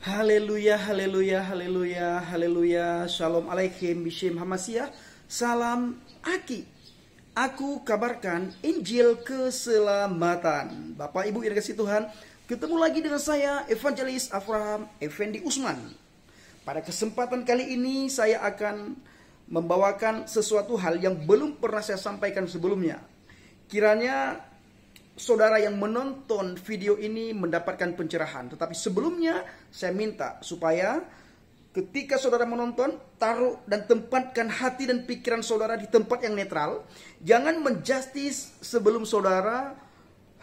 Haleluya, haleluya, haleluya, haleluya. Shalom alaikum, Bishem Hamasiyah. Salam Aki. Aku kabarkan Injil keselamatan. Bapak Ibu yang dikasihi Tuhan, ketemu lagi dengan saya Evangelis Avraham Effendi Usman. Pada kesempatan kali ini saya akan membawakan sesuatu hal yang belum pernah saya sampaikan sebelumnya. Kiranya saudara yang menonton video ini mendapatkan pencerahan. Tetapi sebelumnya saya minta supaya ketika saudara menonton, taruh dan tempatkan hati dan pikiran saudara di tempat yang netral. Jangan menjustis sebelum saudara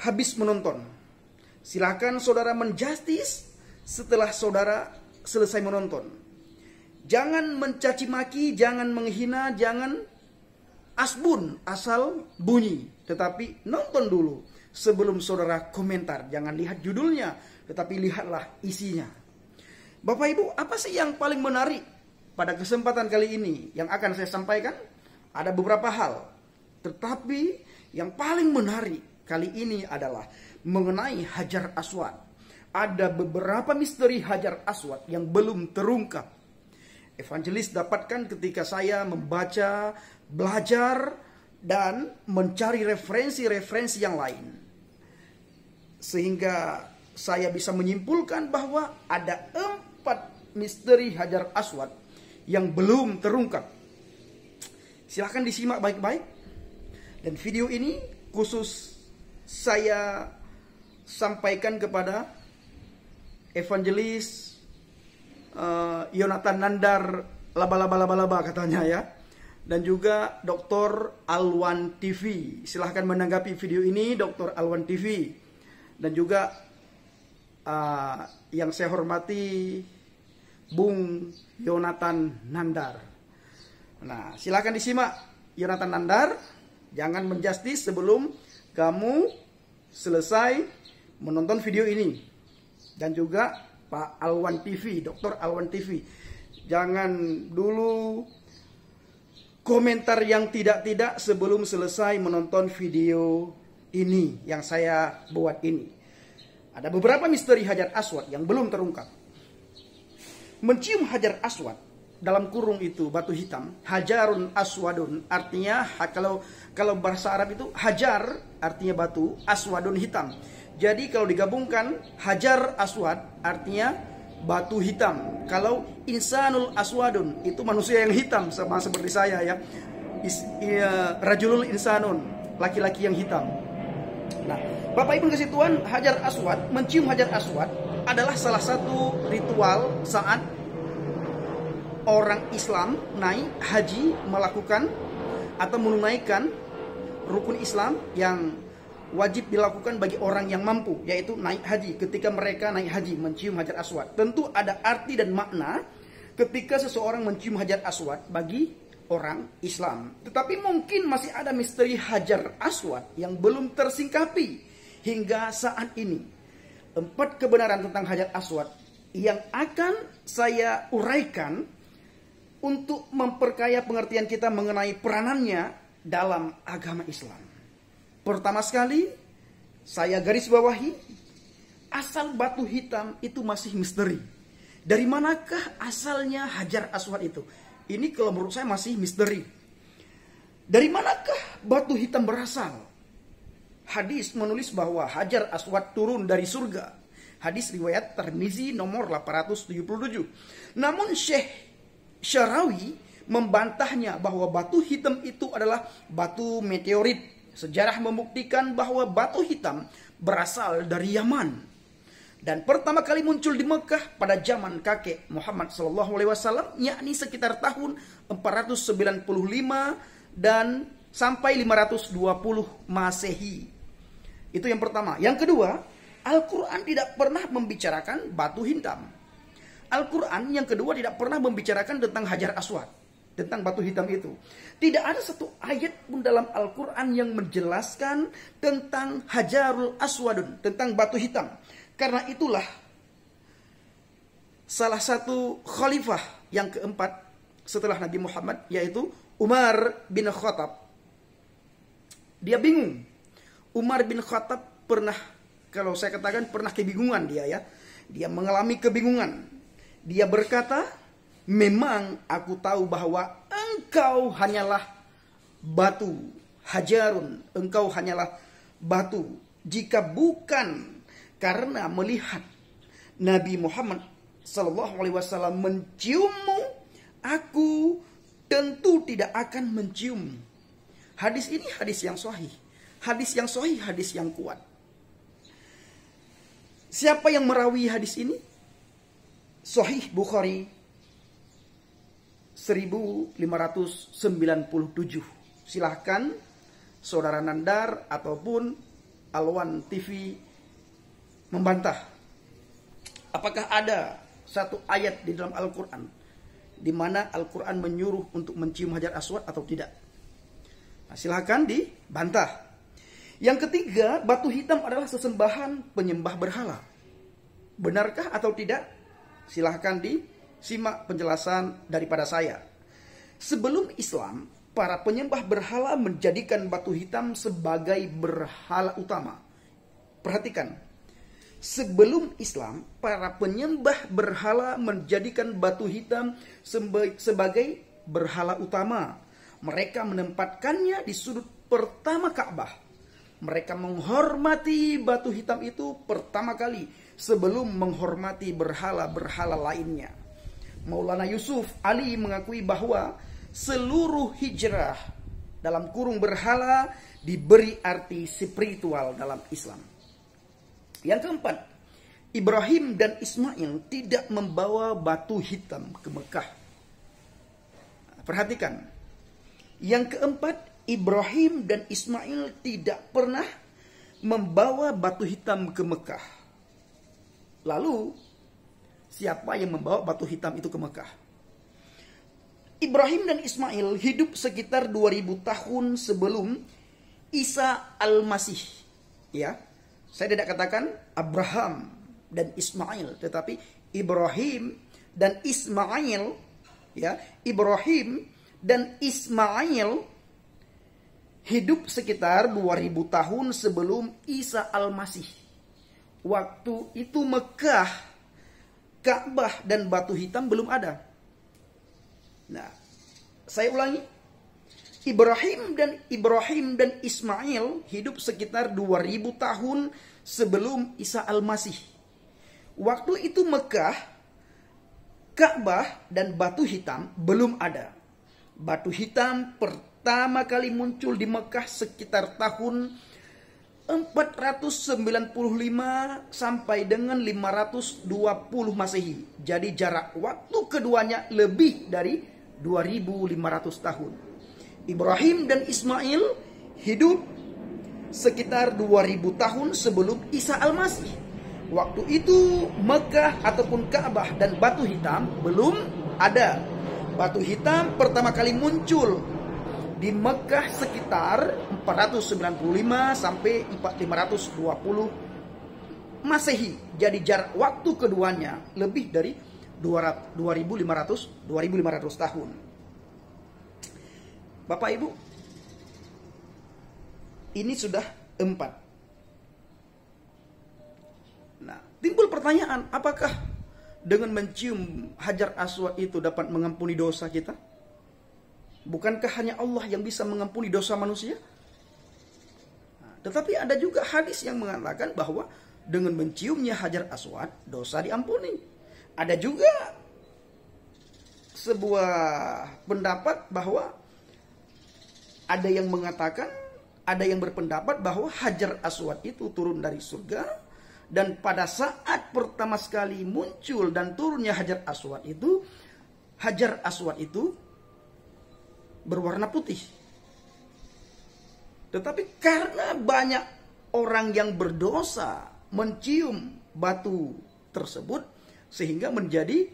habis menonton. Silakan saudara menjustis setelah saudara selesai menonton. Jangan mencaci maki, jangan menghina, jangan asbun asal bunyi. Tetapi nonton dulu sebelum saudara komentar. Jangan lihat judulnya, tetapi lihatlah isinya. Bapak Ibu, apa sih yang paling menarik pada kesempatan kali ini yang akan saya sampaikan? Ada beberapa hal, tetapi yang paling menarik kali ini adalah mengenai Hajar Aswad. Ada beberapa misteri Hajar Aswad yang belum terungkap. Evangelis dapatkan ketika saya membaca, belajar, dan mencari referensi-referensi yang lain. Sehingga saya bisa menyimpulkan bahwa ada 4 misteri Hajar Aswad yang belum terungkap. Silahkan disimak baik-baik. Dan video ini khusus saya sampaikan kepada Evangelis Yonatan Nandar laba-laba katanya ya. Dan juga Dr. Alwan TV. Silahkan menanggapi video ini Dr. Alwan TV. Dan juga yang saya hormati Bung Yonatan Nandar. Nah, silahkan disimak Yonatan Nandar. Jangan menjustis sebelum kamu selesai menonton video ini. Dan juga Pak Alwan TV, Dr. Alwan TV. Jangan dulu komentar yang tidak-tidak sebelum selesai menonton video ini yang saya buat ini. Ada beberapa misteri Hajar Aswad yang belum terungkap. Mencium Hajar Aswad, dalam kurung itu batu hitam, Hajarun Aswadun, artinya kalau bahasa Arab itu Hajar artinya batu, Aswadun hitam. Jadi kalau digabungkan Hajar Aswad artinya batu hitam. Kalau Insanul Aswadun itu manusia yang hitam, sama seperti saya ya. Rajulul Insanun, laki-laki yang hitam. Nah, Bapak Ibu kasih Tuhan, Hajar Aswad, mencium Hajar Aswad adalah salah satu ritual saat orang Islam naik haji melakukan atau menunaikan rukun Islam yang wajib dilakukan bagi orang yang mampu, yaitu naik haji. Ketika mereka naik haji mencium Hajar Aswad, tentu ada arti dan makna ketika seseorang mencium Hajar Aswad bagi orang Islam. Tetapi mungkin masih ada misteri Hajar Aswad yang belum tersingkapi hingga saat ini. 4 kebenaran tentang Hajar Aswad yang akan saya uraikan untuk memperkaya pengertian kita mengenai peranannya dalam agama Islam. Pertama sekali, saya garis bawahi, asal batu hitam itu masih misteri. Dari manakah asalnya Hajar Aswad itu? Ini kalau menurut saya masih misteri. Dari manakah batu hitam berasal? Hadis menulis bahwa Hajar Aswad turun dari surga. Hadis riwayat Tirmizi nomor 877. Namun Syekh Syarawi membantahnya bahwa batu hitam itu adalah batu meteorit. Sejarah membuktikan bahwa batu hitam berasal dari Yaman. Dan pertama kali muncul di Mekah pada zaman kakek Muhammad SAW, yakni sekitar tahun 495 dan sampai 520 Masehi. Itu yang pertama. Yang kedua, Al-Quran tidak pernah membicarakan batu hitam. Al-Quran yang kedua tidak pernah membicarakan tentang Hajar Aswad, tentang batu hitam itu. Tidak ada satu ayat pun dalam Al-Quran yang menjelaskan tentang Hajarul Aswadun, tentang batu hitam. Karena itulah salah satu khalifah yang keempat setelah Nabi Muhammad, yaitu Umar bin Khattab. Dia bingung. Umar bin Khattab pernah, kalau saya katakan pernah kebingungan dia ya. Dia mengalami kebingungan. Dia berkata, memang aku tahu bahwa engkau hanyalah batu, hajarun, engkau hanyalah batu. Jika bukan karena melihat Nabi Muhammad SAW menciummu, aku tentu tidak akan mencium. Hadis ini hadis yang sahih. Hadis yang sahih, hadis yang kuat. Siapa yang merawi hadis ini? Sahih Bukhari 1597. Silahkan saudara Nandar ataupun Alwan TV membantah. Apakah ada satu ayat di dalam Al-Quran di mana Al-Quran menyuruh untuk mencium Hajar Aswad atau tidak? Nah, silahkan dibantah. Yang ketiga, batu hitam adalah sesembahan penyembah berhala. Benarkah atau tidak? Silahkan disimak penjelasan daripada saya. Sebelum Islam, para penyembah berhala menjadikan batu hitam sebagai berhala utama. Perhatikan, sebelum Islam, para penyembah berhala menjadikan batu hitam sebagai berhala utama. Mereka menempatkannya di sudut pertama Ka'bah. Mereka menghormati batu hitam itu pertama kali sebelum menghormati berhala-berhala lainnya. Maulana Yusuf Ali mengakui bahwa seluruh hijrah dalam kurung berhala diberi arti spiritual dalam Islam. Yang keempat, Ibrahim dan Ismail tidak membawa batu hitam ke Mekah. Perhatikan. Yang keempat, Ibrahim dan Ismail tidak pernah membawa batu hitam ke Mekah. Lalu, siapa yang membawa batu hitam itu ke Mekah? Ibrahim dan Ismail hidup sekitar 2000 tahun sebelum Isa Al-Masih. Ya, saya tidak katakan Abraham dan Ismail, tetapi Ibrahim dan Ismail. Ya, Ibrahim dan Ismail hidup sekitar 2000 tahun sebelum Isa Al-Masih. Waktu itu Mekah, Ka'bah dan batu hitam belum ada. Nah, saya ulangi. Ibrahim dan Ismail hidup sekitar 2000 tahun sebelum Isa Al-Masih. Waktu itu Mekah, Ka'bah dan batu hitam belum ada. Batu hitam pertama kali muncul di Mekah sekitar tahun 495 sampai dengan 520 Masehi. Jadi jarak waktu keduanya lebih dari 2500 tahun. Ibrahim dan Ismail hidup sekitar 2000 tahun sebelum Isa Al-Masih. Waktu itu Mekah ataupun Ka'bah dan batu hitam belum ada. Batu hitam pertama kali muncul di Mekah sekitar 495 sampai 520 Masehi. Jadi jarak waktu keduanya lebih dari 2500 tahun. Bapak Ibu, ini sudah 4. Nah, timbul pertanyaan, apakah dengan mencium Hajar Aswad itu dapat mengampuni dosa kita? Bukankah hanya Allah yang bisa mengampuni dosa manusia? Nah, tetapi ada juga hadis yang mengatakan bahwa dengan menciumnya Hajar Aswad, dosa diampuni. Ada juga sebuah pendapat bahwa ada yang mengatakan, ada yang berpendapat bahwa Hajar Aswad itu turun dari surga. Dan pada saat pertama sekali muncul dan turunnya Hajar Aswad itu berwarna putih. Tetapi karena banyak orang yang berdosa mencium batu tersebut, sehingga menjadi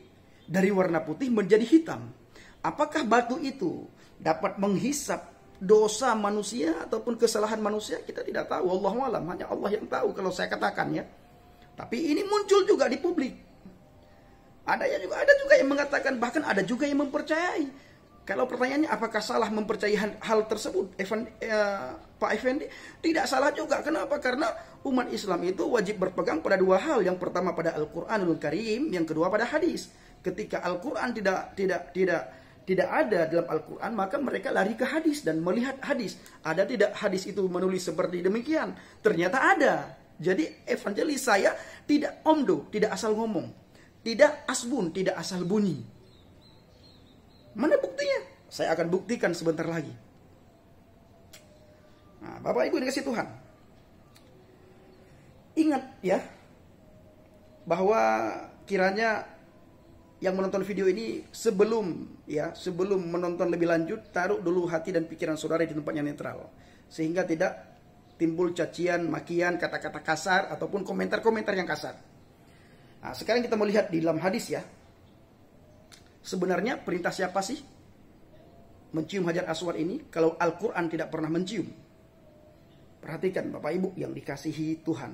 dari warna putih menjadi hitam. Apakah batu itu dapat menghisap dosa manusia ataupun kesalahan manusia? Kita tidak tahu. Wallahu a'lam, hanya Allah yang tahu kalau saya katakan ya. Tapi ini muncul juga di publik. Ada juga yang mengatakan, bahkan ada juga yang mempercayai Kalau pertanyaannya apakah salah mempercayai hal tersebut, Pak Effendi? Tidak salah juga. Kenapa? Karena umat Islam itu wajib berpegang pada dua hal. Yang pertama pada Al-Qur'anul Karim, yang kedua pada hadis. Ketika Al-Qur'an tidak ada dalam Al-Quran, maka mereka lari ke hadis dan melihat hadis. Ada tidak hadis itu menulis seperti demikian? Ternyata ada. Jadi evangelis saya tidak omdo, tidak asal ngomong. Tidak asbun, tidak asal bunyi. Mana buktinya? Saya akan buktikan sebentar lagi. Nah, Bapak Ibu dikasih Tuhan. Ingat ya, bahwa kiranya yang menonton video ini sebelum menonton lebih lanjut, taruh dulu hati dan pikiran saudara di tempat yang netral, sehingga tidak timbul cacian, makian, kata-kata kasar ataupun komentar-komentar yang kasar. Nah, sekarang kita melihat di dalam hadis ya. Sebenarnya perintah siapa sih mencium Hajar Aswad ini kalau Al-Quran tidak pernah mencium? Perhatikan Bapak Ibu yang dikasihi Tuhan.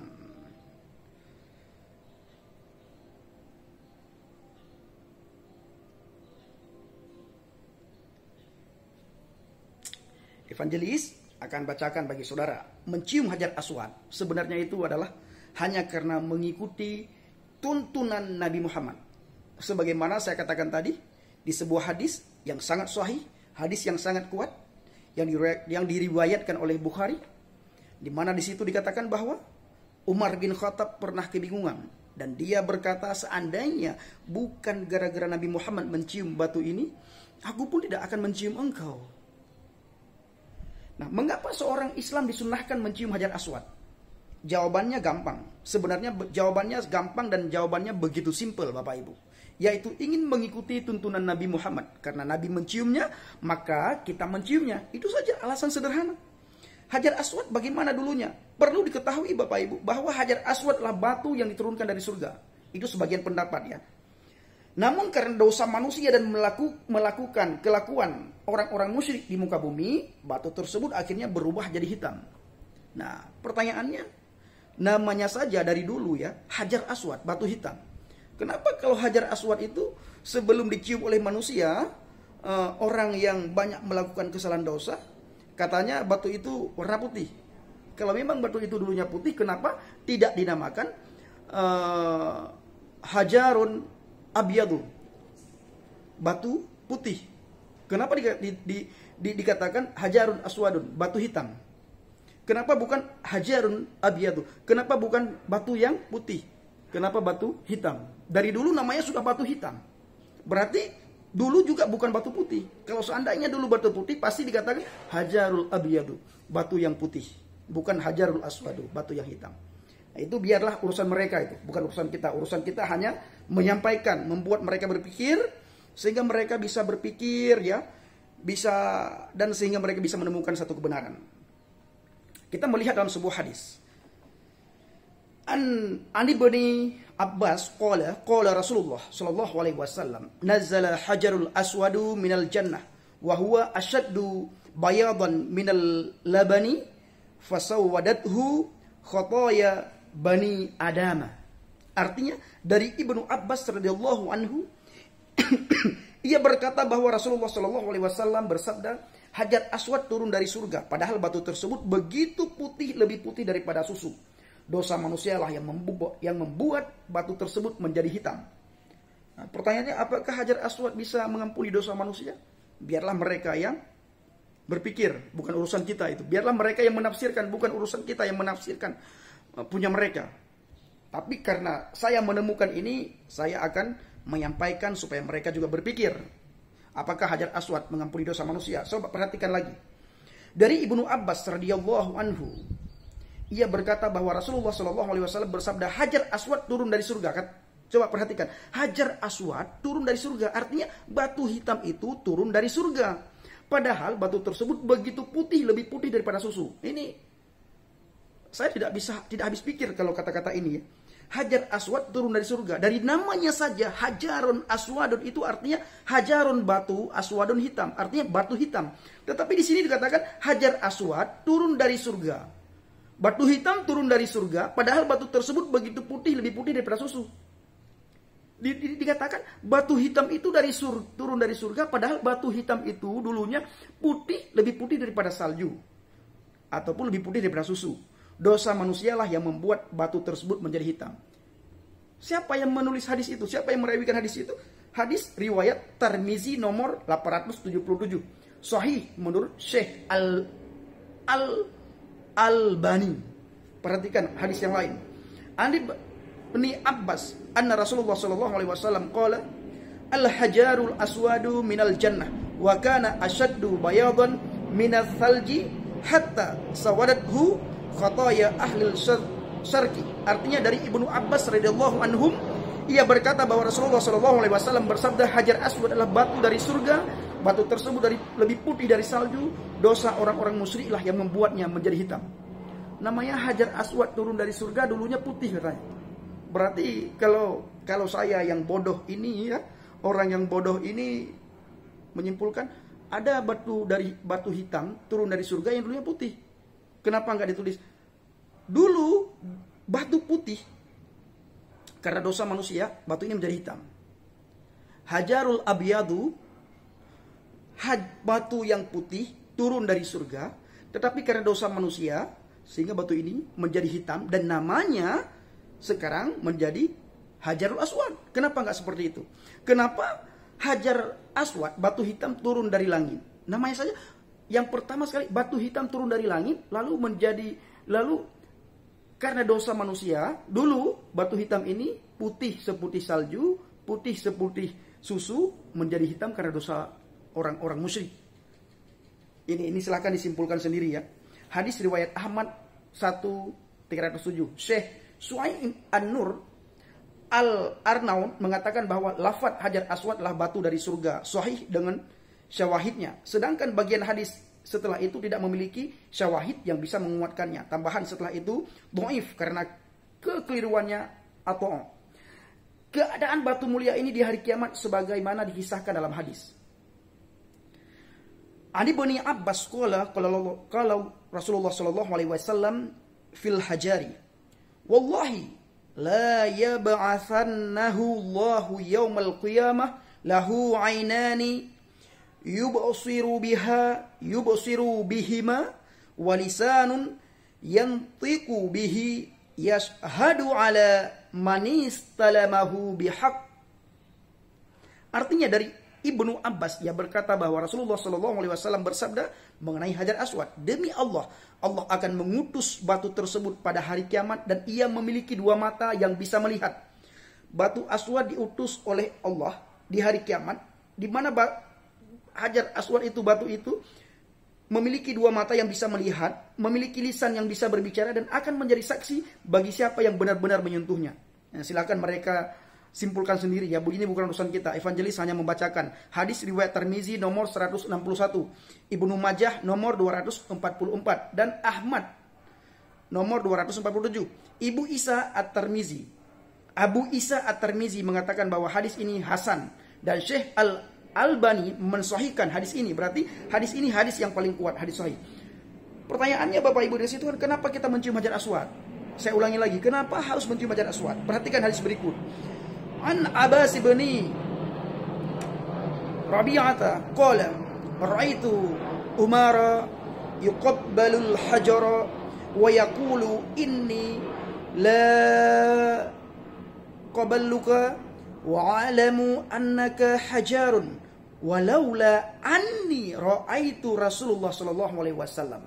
Evangelis akan bacakan bagi saudara. Mencium Hajar Aswad sebenarnya itu adalah hanya karena mengikuti tuntunan Nabi Muhammad. Sebagaimana saya katakan tadi, di sebuah hadis yang sangat sahih, hadis yang sangat kuat, yang diriwayatkan oleh Bukhari, di mana di situ dikatakan bahwa Umar bin Khattab pernah kebingungan dan dia berkata, seandainya bukan gara-gara Nabi Muhammad mencium batu ini, aku pun tidak akan mencium engkau. Nah, mengapa seorang Islam disunnahkan mencium Hajar Aswad? Jawabannya gampang. Sebenarnya jawabannya gampang dan jawabannya begitu simpel Bapak Ibu. Yaitu ingin mengikuti tuntunan Nabi Muhammad. Karena Nabi menciumnya, maka kita menciumnya. Itu saja alasan sederhana. Hajar Aswad bagaimana dulunya? Perlu diketahui Bapak Ibu bahwa Hajar Aswad adalah batu yang diturunkan dari surga. Itu sebagian pendapat ya. Namun karena dosa manusia dan melakukan kelakuan orang-orang musyrik di muka bumi, batu tersebut akhirnya berubah jadi hitam. Nah, pertanyaannya, namanya saja dari dulu ya, Hajar Aswad, batu hitam. Kenapa kalau Hajar Aswad itu sebelum dicium oleh manusia, orang yang banyak melakukan kesalahan dosa, katanya batu itu warna putih. Kalau memang batu itu dulunya putih, kenapa tidak dinamakan Hajarun Abyadu, batu putih? Kenapa dikatakan Hajarun Aswadun, batu hitam? Kenapa bukan Hajarun Abyadu? Kenapa bukan batu yang putih? Kenapa batu hitam? Dari dulu namanya sudah batu hitam. Berarti dulu juga bukan batu putih. Kalau seandainya dulu batu putih, pasti dikatakan Hajarul Abyadu, batu yang putih. Bukan Hajarul Aswadu, batu yang hitam. Nah, itu biarlah urusan mereka itu, bukan urusan kita. Urusan kita hanya menyampaikan, membuat mereka berpikir, sehingga mereka bisa berpikir ya, dan sehingga mereka bisa menemukan satu kebenaran. Kita melihat dalam sebuah hadis. An ibni Abbas qala Rasulullah sallallahu alaihi wasallam, "Nazzala hajarul aswadu minal jannah wa huwa ashaddu bayadan minal labani fasawwadathu khataya bani Adama." Artinya dari Ibnu Abbas radhiyallahu anhu ia berkata bahwa Rasulullah sallallahu alaihi wasallam bersabda, Hajar Aswad turun dari surga, padahal batu tersebut begitu putih, lebih putih daripada susu. Dosa manusia lah yang membuat batu tersebut menjadi hitam. Nah, pertanyaannya, apakah Hajar Aswad bisa mengampuni dosa manusia? Biarlah mereka yang berpikir, bukan urusan kita itu. Biarlah mereka yang menafsirkan, bukan urusan kita yang menafsirkan punya mereka. Tapi karena saya menemukan ini, saya akan menyampaikan supaya mereka juga berpikir. Apakah Hajar Aswad mengampuni dosa manusia? Coba perhatikan lagi. Dari Ibnu Abbas radhiyallahu anhu, ia berkata bahwa Rasulullah sallallahu alaihi wasallam bersabda, Hajar Aswad turun dari surga. Coba perhatikan, Hajar Aswad turun dari surga, artinya batu hitam itu turun dari surga. Padahal batu tersebut begitu putih, lebih putih daripada susu. Ini saya tidak habis pikir kalau kata-kata ini ya. Hajar Aswad turun dari surga. Dari namanya saja Hajarun Aswadun itu artinya Hajarun batu, Aswadun hitam, artinya batu hitam. Tetapi di sini dikatakan Hajar Aswad turun dari surga. Batu hitam turun dari surga, padahal batu tersebut begitu putih, lebih putih daripada susu. Dikatakan batu hitam itu turun dari surga, padahal batu hitam itu dulunya putih, lebih putih daripada salju ataupun lebih putih daripada susu. Dosa manusialah yang membuat batu tersebut menjadi hitam. Siapa yang menulis hadis itu? Siapa yang merawikan hadis itu? Hadis riwayat Tirmizi nomor 877. Sahih menurut Syekh Al-Albani. Perhatikan hadis yang lain. Ibni Abbas anna Rasulullah sallallahu alaihi wasallam qala al-hajarul aswadu minal jannah wa kana ashaddu bayadan minal thalji hatta sawadathu khataya ahlil syarqi. Artinya dari Ibnu Abbas radhiyallahu anhum, ia berkata bahwa Rasulullah sallallahu alaihi wasallam bersabda, hajar aswad adalah batu dari surga, batu tersebut lebih putih dari salju, dosa orang-orang musyriklah yang membuatnya menjadi hitam. Namanya hajar aswad turun dari surga, dulunya putih katanya. Berarti kalau saya yang bodoh ini ya, orang yang bodoh ini menyimpulkan ada batu hitam turun dari surga yang dulunya putih. Kenapa nggak ditulis dulu batu putih? Karena dosa manusia, batu ini menjadi hitam. Hajarul abyadu, batu yang putih turun dari surga, tetapi karena dosa manusia sehingga batu ini menjadi hitam dan namanya sekarang menjadi Hajarul Aswad. Kenapa nggak seperti itu? Kenapa Hajar Aswad, batu hitam turun dari langit? Namanya saja yang pertama sekali batu hitam turun dari langit, lalu karena dosa manusia, dulu batu hitam ini putih seputih salju, putih seputih susu, menjadi hitam karena dosa orang-orang musyrik. Ini silahkan disimpulkan sendiri ya. Hadis riwayat Ahmad 1307. Syekh Suaim An-Nur Al-Arnaud mengatakan bahwa lafaz Hajar Aswad adalah batu dari surga, sahih dengan syawahidnya. Sedangkan bagian hadis setelah itu tidak memiliki syawahid yang bisa menguatkannya. Tambahan setelah itu dhaif karena kekeliruannya atau keadaan batu mulia ini di hari kiamat sebagaimana dikisahkan dalam hadis. Ani Ibni Abbas kalau Rasulullah sallallahu alaihi wasallam fil hajari, wallahi la yab'atsannahu Allahu yaumal qiyamah lahu 'ainani yubsiru bihima wa lisanun yantiqu bihi yashhadu ala man istalamahu bihaq. Artinya dari Ibnu Abbas, ia berkata bahwa Rasulullah sallallahu alaihi wasallam bersabda mengenai Hajar Aswad, demi Allah, Allah akan mengutus batu tersebut pada hari kiamat dan ia memiliki dua mata yang bisa melihat. Batu Aswad diutus oleh Allah di hari kiamat, di mana Hajar Aswad itu, batu itu memiliki dua mata yang bisa melihat, memiliki lisan yang bisa berbicara dan akan menjadi saksi bagi siapa yang benar-benar menyentuhnya. Nah, silakan mereka simpulkan sendiri ya, ini bukan urusan kita. Evangelis hanya membacakan hadis riwayat Tirmizi nomor 161, Ibnu Majah nomor 244 dan Ahmad nomor 247. Abu Isa At-Tirmizi mengatakan bahwa hadis ini hasan dan Syekh Al-Albani mensahihkan hadis ini. Berarti hadis ini hadis yang paling kuat, hadis sahih. Pertanyaannya Bapak Ibu di situ kan, kenapa kita mencium Hajar Aswad? Saya ulangi lagi, kenapa harus mencium Hajar Aswad? Perhatikan hadis berikut. An Abbas bin Rabi'ah qala ra'aitu Umar yuqabbalu al-hajara wa yaqulu inni la qaballuka wa a'lamu annaka hajarun walaula anni ra'aitu Rasulullah sallallahu alaihi wasallam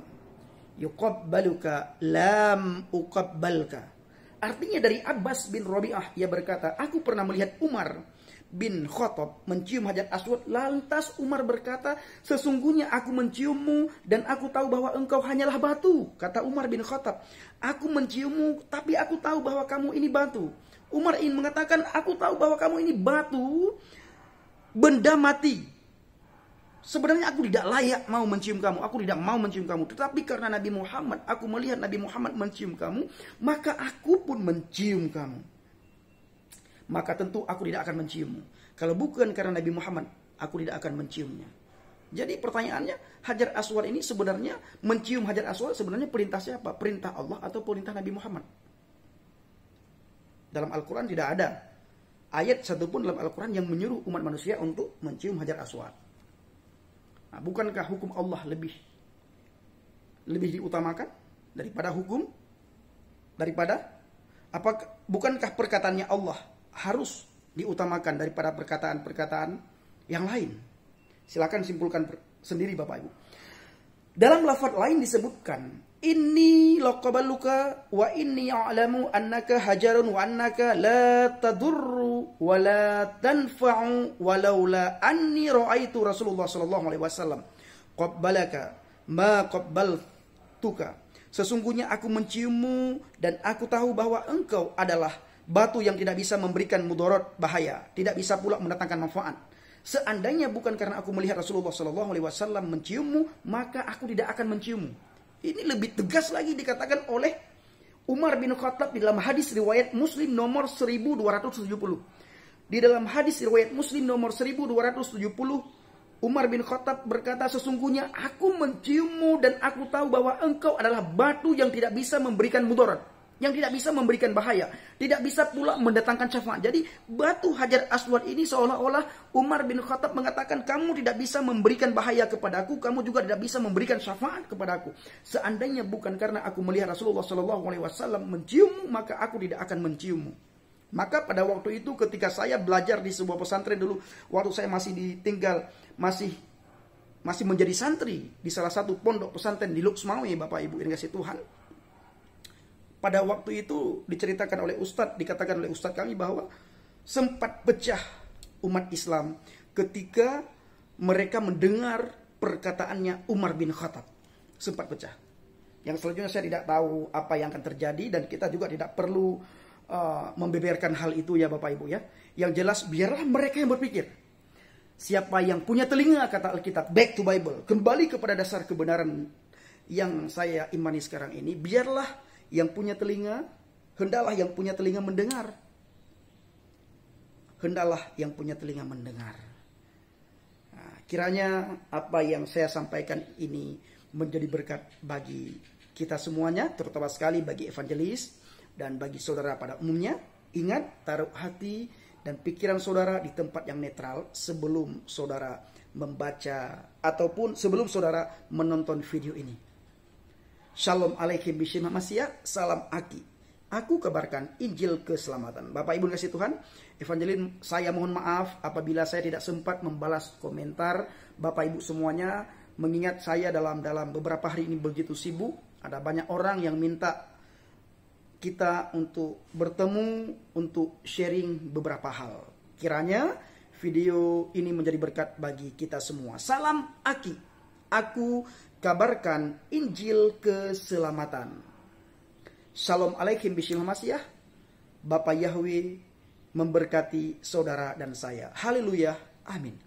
yuqabbaluka lam uqabbalka. Artinya dari Abbas bin Rabi'ah, ia berkata, aku pernah melihat Umar bin Khattab mencium Hajar Aswad. Lantas Umar berkata, sesungguhnya aku menciummu dan aku tahu bahwa engkau hanyalah batu. Kata Umar bin Khattab, aku menciummu tapi aku tahu bahwa kamu ini batu. Umar ingin mengatakan, aku tahu bahwa kamu ini batu, benda mati. Sebenarnya aku tidak layak mau mencium kamu. Aku tidak mau mencium kamu. Tetapi karena Nabi Muhammad, aku melihat Nabi Muhammad mencium kamu, maka aku pun mencium kamu. Maka tentu aku tidak akan menciummu. Kalau bukan karena Nabi Muhammad, aku tidak akan menciumnya. Jadi pertanyaannya, Hajar Aswad ini sebenarnya, mencium Hajar Aswad sebenarnya perintah siapa? Perintah Allah atau perintah Nabi Muhammad? Dalam Al-Quran tidak ada ayat satupun dalam Al-Quran yang menyuruh umat manusia untuk mencium Hajar Aswad. Nah, bukankah hukum Allah lebih diutamakan daripada bukankah perkataannya Allah harus diutamakan daripada perkataan-perkataan yang lain? Silakan simpulkan sendiri Bapak Ibu. Dalam lafaz lain disebutkan, inni laqabaluka wa inni a'lamu annaka hajarun wa annaka la tadurru wa la tanfa'u walaula anni ra'aitu Rasulullah sallallahu alaihi wasallam qabbalaka ma qabbaltuka. Sesungguhnya aku menciummu dan aku tahu bahwa engkau adalah batu yang tidak bisa memberikan mudarat bahaya, tidak bisa pula mendatangkan manfaat. Seandainya bukan karena aku melihat Rasulullah Shallallahu Alaihi Wasallam menciummu, maka aku tidak akan menciummu. Ini lebih tegas lagi dikatakan oleh Umar bin Khattab di dalam hadis riwayat Muslim nomor 1270. Di dalam hadis riwayat Muslim nomor 1270, Umar bin Khattab berkata, sesungguhnya aku menciummu dan aku tahu bahwa engkau adalah batu yang tidak bisa memberikan mudarat, yang tidak bisa memberikan bahaya, tidak bisa pula mendatangkan syafaat. Jadi batu Hajar Aswad ini seolah-olah Umar bin Khattab mengatakan, kamu tidak bisa memberikan bahaya kepadaku, kamu juga tidak bisa memberikan syafaat kepadaku. Seandainya bukan karena aku melihat Rasulullah SAW menciummu, maka aku tidak akan menciummu. Maka pada waktu itu ketika saya belajar di sebuah pesantren dulu, waktu saya masih ditinggal, masih menjadi santri di salah satu pondok pesantren di Luxmawi, Bapak Ibu yang kasih Tuhan. Pada waktu itu diceritakan oleh Ustadz, dikatakan oleh Ustadz kami bahwa sempat pecah umat Islam ketika mereka mendengar perkataannya Umar bin Khattab. Sempat pecah. Yang selanjutnya saya tidak tahu apa yang akan terjadi dan kita juga tidak perlu membeberkan hal itu ya Bapak Ibu ya. Yang jelas biarlah mereka yang berpikir. Siapa yang punya telinga, kata Alkitab, back to Bible, kembali kepada dasar kebenaran yang saya imani sekarang ini, biarlah yang punya telinga, hendaklah yang punya telinga mendengar. Hendaklah yang punya telinga mendengar. Nah, kiranya apa yang saya sampaikan ini menjadi berkat bagi kita semuanya, terutama sekali bagi evangelis dan bagi saudara pada umumnya. Ingat, taruh hati dan pikiran saudara di tempat yang netral sebelum saudara membaca ataupun sebelum saudara menonton video ini. Shalom alaikum bishim Masya, salam aki. Aku kabarkan Injil keselamatan. Bapak Ibu kasih Tuhan, evangelis saya mohon maaf apabila saya tidak sempat membalas komentar Bapak Ibu semuanya, mengingat saya dalam beberapa hari ini begitu sibuk. Ada banyak orang yang minta kita untuk bertemu, untuk sharing beberapa hal. Kiranya video ini menjadi berkat bagi kita semua. Salam aki. Aku kabarkan Injil keselamatan. Shalom alaikum bismillahirrahmanirrahim. Bapak Yahweh memberkati saudara dan saya. Haleluya. Amin.